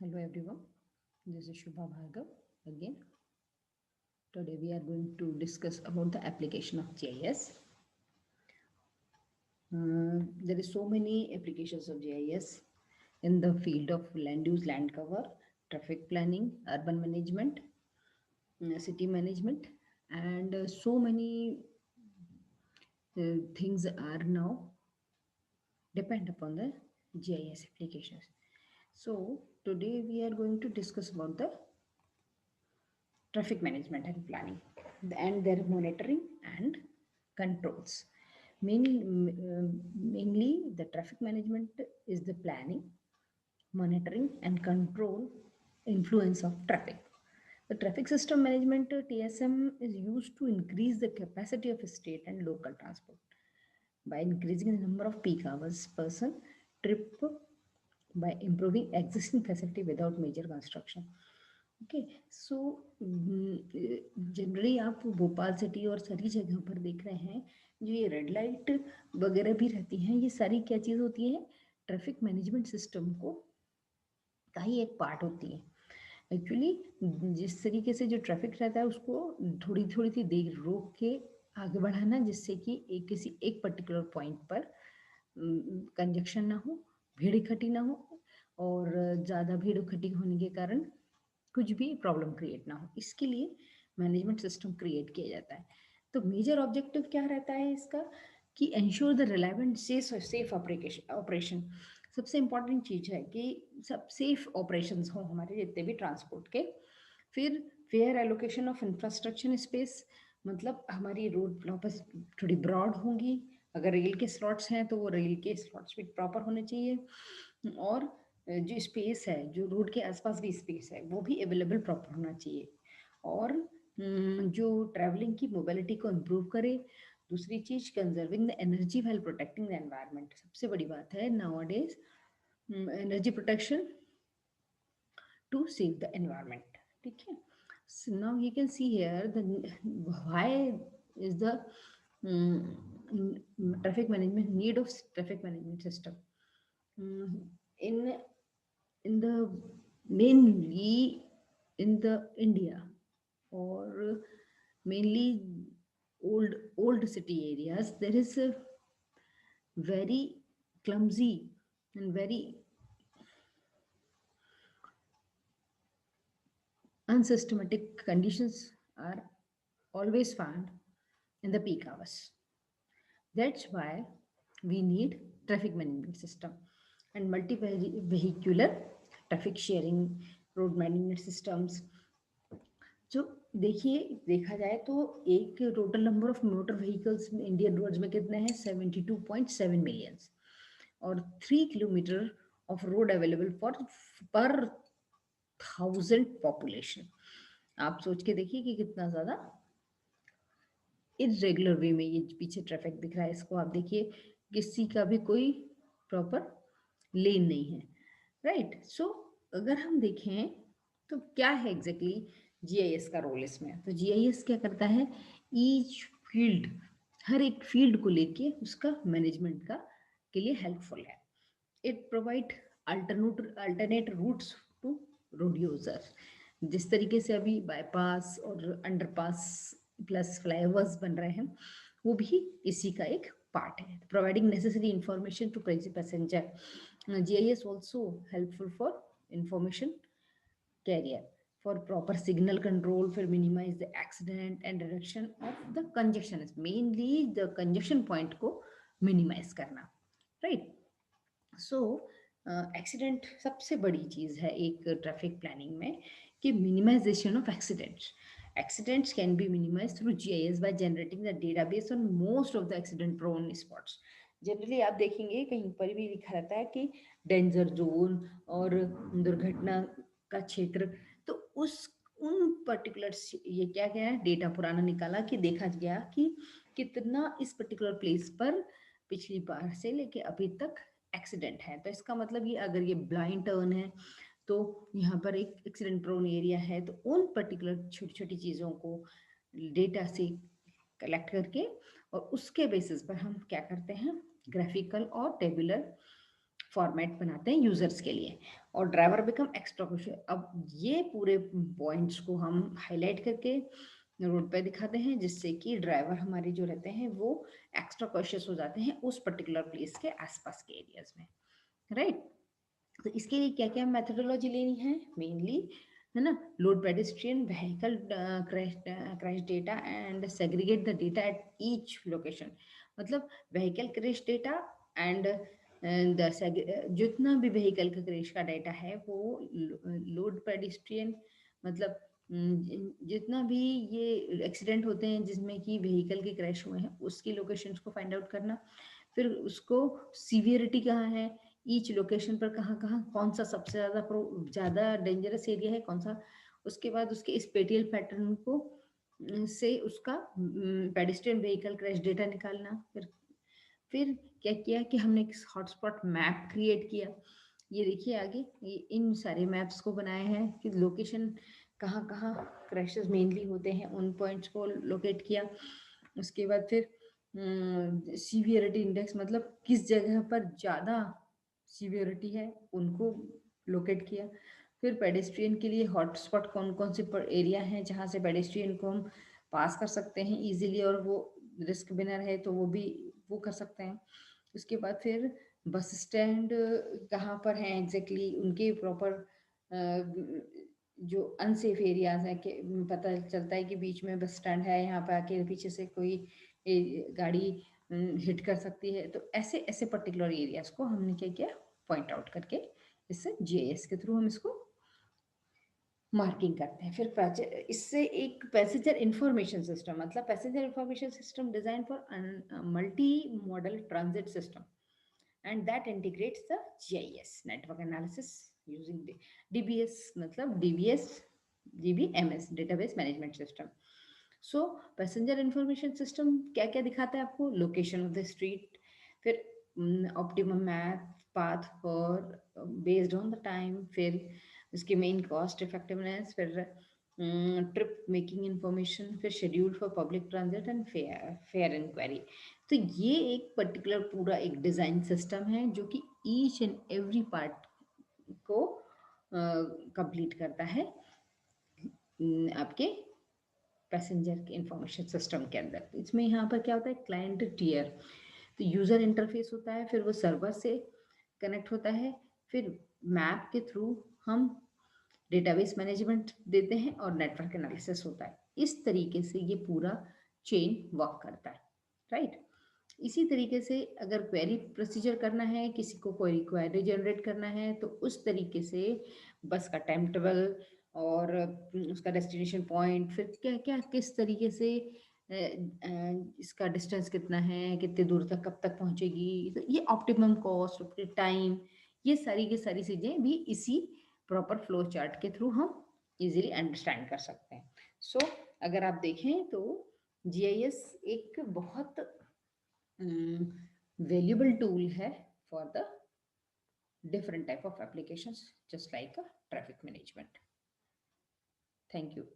Hello everyone, this is Shubha Bhargav again. Today we are going to discuss about the application of GIS. There is so many applications of GIS in the field of land use, land cover, traffic planning, urban management, city management, and so many things are now depend upon the GIS applications. So today we are going to discuss about the traffic management and planning and their monitoring and controls. Mainly, the traffic management is the planning, monitoring, and control influence of traffic. The traffic system management TSM is used to increase the capacity of state and local transport by increasing the number of peak hours person trip by improving existing facility without major construction. Okay so generally आप Bhopal city और सारी जगह पर देख रहे हैं जो ये रेड लाइट वगैरह भी रहती हैं, ये सारी क्या चीज़ होती है, ट्रैफिक मैनेजमेंट सिस्टम को का ही एक पार्ट होती है. एक्चुअली जिस तरीके से जो ट्रैफिक रहता है उसको थोड़ी थोड़ी सी देर रोक के आगे बढ़ाना, जिससे कि किसी एक पर्टिकुलर पॉइंट पर कंजक्शन ना हो, भीड़ इकट्ठी ना हो, और ज़्यादा भीड़ इकट्ठी होने के कारण कुछ भी प्रॉब्लम क्रिएट ना हो, इसके लिए मैनेजमेंट सिस्टम क्रिएट किया जाता है. तो मेजर ऑब्जेक्टिव क्या रहता है इसका कि ensure the reliable safe operation. सबसे इम्पॉर्टेंट चीज़ है कि सब सेफ ऑपरेशंस हो हमारे जितने भी ट्रांसपोर्ट के. फिर fair allocation of infrastructure space, मतलब हमारी रोड वापस थोड़ी ब्रॉड होंगी. अगर रेल के स्लॉट्स हैं तो वो रेल के स्लॉट्स भी प्रॉपर होने चाहिए, और जो स्पेस है, जो रोड के आसपास भी स्पेस है, वो भी अवेलेबल प्रॉपर होना चाहिए, और जो ट्रैवलिंग की मोबिलिटी को इम्प्रूव करे. दूसरी चीज conserving the energy while protecting the environment. सबसे बड़ी बात है nowadays energy protection to save the environment. ठीक है. So now you can see here the why is the traffic management need of traffic management system. In the mainly in the India, or mainly old city areas, there is a very clumsy and very unsystematic conditions are always found in the peak hours. That's why we need traffic management system and multi-vehicular traffic sharing, road management systems. जो देखिए, देखा जाए तो एक total number of motor vehicles Indian roads में कितने हैं, 72.7 million, और 3 kilometre of road available for per 1000 population. आप सोच के देखिए कि कितना ज़्यादा इरेगुलर वे में ये पीछे ट्रैफिक दिख रहा है. इसको आप देखिए, किसी का भी कोई प्रॉपर लेन नहीं है, राइट. सो अगर हम देखें तो क्या है एग्जैक्टली जीआईएस का रोल इसमें. तो जीआईएस क्या करता है, ईच फील्ड, हर एक फील्ड को लेके उसका मैनेजमेंट का के लिए हेल्पफुल है. It provide alternate routes to road users. जिस तरीके से अभी बाईपास और अंडरपास प्लस फ्लाईओवर्स बन रहे हैं, वो भी इसी का एक पार्ट है. Providing necessary information to passenger. GIS also helpful for information carrier for proper signal control, for minimize the accident and reduction of the congestion. Mainly the congestion point को minimize करना, right. So एक्सीडेंट सबसे बड़ी चीज़ है एक traffic planning में कि minimization of accidents. Accidents can be minimized through GIS by generating the database on most of the accident prone spots. Generally आप देखेंगे कहीं पर भी लिखा रहता है कि डेंजर जोन और दुर्घटना का क्षेत्र. तो उस उन पर्टिकुलर ये क्या गया डेटा पुराना निकाला कि देखा गया कि कितना इस पर्टिकुलर प्लेस पर पिछली बार से लेके अभी तक एक्सीडेंट है. तो इसका मतलब ये अगर ये ब्लाइंड टर्न है तो यहाँ पर एक एक्सीडेंट प्रोन एरिया है. तो उन पर्टिकुलर छोटी छोटी चीज़ों को डेटा से कलेक्ट करके और उसके बेसिस पर हम क्या करते हैं, ग्राफिकल और टेबुलर फॉर्मेट बनाते हैं यूजर्स के लिए, और ड्राइवर बिकम एक्स्ट्रा क्वेश्चन। अब ये पूरे पॉइंट्स को हम हाईलाइट करके रोड पे दिखाते हैं, जिससे कि ड्राइवर हमारे जो रहते हैं वो एक्स्ट्रा कॉशियस हो जाते हैं उस पर्टिकुलर प्लेस के आसपास के एरियाज में, राइट। तो इसके लिए क्या क्या मेथोडोलॉजी लेनी है मेनली, है ना, load pedestrian vehicle crash data and segregate the data at each location. मतलब vehicle crash data and the जितना भी व्हीकल का क्रैश का डेटा है वो लोड पेडेस्ट्रियन, मतलब जितना भी ये एक्सीडेंट होते हैं जिसमें कि व्हीकल के क्रैश हुए हैं उसकी लोकेशंस को फाइंड आउट करना, फिर उसको सीवियरिटी कहाँ है, ईच लोकेशन पर कहाँ कहाँ कौन सा सबसे ज़्यादा डेंजरस एरिया है कौन सा, उसके बाद उसके स्पेटियल पैटर्न को से उसका पेडेस्ट्रियन व्हीकल क्रैश डेटा निकालना। फिर क्या किया कि हमने एक हॉटस्पॉट मैप क्रिएट किया। ये देखिए आगे ये इन सारे मैप्स को बनाए हैं कि लोकेशन कहाँ कहाँ क्रैशेस मेनली होते हैं उन पॉइंट्स को लोकेट किया। उसके बाद फिर सीवियरिटी इंडेक्स, मतलब किस जगह पर ज़्यादा सीवियरिटी है उनको लोकेट किया। फिर पेडेस्ट्रियन के लिए हॉटस्पॉट कौन कौन से एरिया हैं जहाँ से पेडेस्ट्रियन को हम पास कर सकते हैं इजीली, और वो रिस्क बिनर है तो वो भी वो कर सकते हैं। उसके बाद फिर बस स्टैंड कहाँ पर हैं एग्जैक्टली उनके प्रॉपर जो अनसेफ एरियाज हैं कि पता चलता है कि बीच में बस स्टैंड है, यहाँ पर आके पीछे से कोई गाड़ी हिट कर सकती है, तो ऐसे ऐसे पर्टिकुलर एरियाज को हमने क्या किया पॉइंट आउट करके इससे जीआईएस के थ्रू हम इसको मार्किंग करते हैं। फिर इससे एक पैसेंजर इंफॉर्मेशन सिस्टम, मतलब passenger information system design for multi modal transit system and that integrates the GIS network analysis using DBS, मतलब DBS DBMS database management system। So passenger information system क्या क्या दिखाता है आपको, लोकेशन ऑफ द स्ट्रीट, फिर optimum math path for based on the time, फिर उसकी main cost effectiveness, फिर ट्रिप मेकिंग इंफॉर्मेशन, फिर schedule for public transit and fare enquiry. तो ये एक पर्टिकुलर पूरा एक डिज़ाइन सिस्टम है जो कि ईच एंड एवरी पार्ट को कंप्लीट करता है आपके पैसेंजर के इंफॉर्मेशन सिस्टम के अंदर। तो इसमें यहाँ पर क्या होता है, क्लाइंट टियर, तो यूज़र इंटरफेस होता है, फिर वो सर्वर से कनेक्ट होता है, फिर मैप के थ्रू हम डेटाबेस मैनेजमेंट देते हैं और नेटवर्क एनालिसिस होता है। इस तरीके से ये पूरा चेन वर्क करता है, राइट। इसी तरीके से अगर क्वेरी प्रोसीजर करना है, किसी को कोई क्वेरी जनरेट करना है, तो उस तरीके से बस का टाइम टेबल और उसका डेस्टिनेशन पॉइंट, फिर क्या क्या किस तरीके से इसका डिस्टेंस कितना है, कितने दूर तक कब तक पहुंचेगी, तो ये ऑप्टिमम कॉस्ट टाइम, ये सारी की सारी चीज़ें भी इसी प्रॉपर फ्लो चार्ट के थ्रू हम इजीली अंडरस्टैंड कर सकते हैं। सो अगर आप देखें तो जीआईएस एक बहुत valuable tool है for the different type of applications just like a traffic management. Thank you.